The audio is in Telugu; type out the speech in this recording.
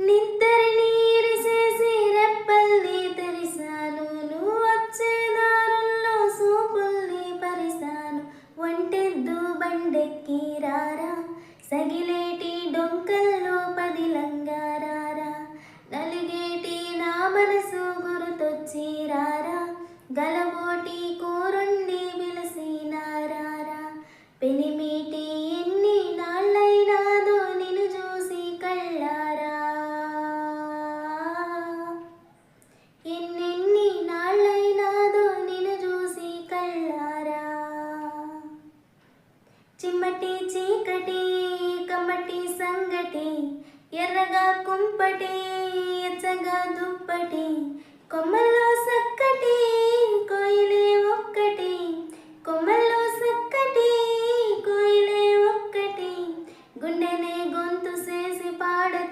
నిద్దరిని ఇరిసేసి రెప్పల్ని తెరిసాను, నువ్వు వచ్చే దారుల్లో సూపుల్ని పరిసాను. ఒంటెద్దు బండెక్కి రారా, సగిలేటి డొంకల్లో పదిలంగా రారా, నలిగేటి నా మనసు గుర్తొచ్చి రారా, గలబోటి కూరుండి పిలిసినారారా. పెనిమిటి ఎన్ని నాళ్ళైనాదో నిన్ను చూసి కళ్ళారా, ఎన్నెన్ని నాళ్ళైనాదో నిన్ను చూసి కళ్ళారా. చిమ్మటి చీకటి కమ్మటి సంగటి, ఎర్రగా కుంపటి ఎచ్చగా దుప్పటి, కొమ్మల్లో సక్కటి కోయిలే ఒక్కటి, కొమ్మల్లో సక్కటి కోయిలే ఒక్కటి, గుండెనే గొంతు చేసి పాడతా.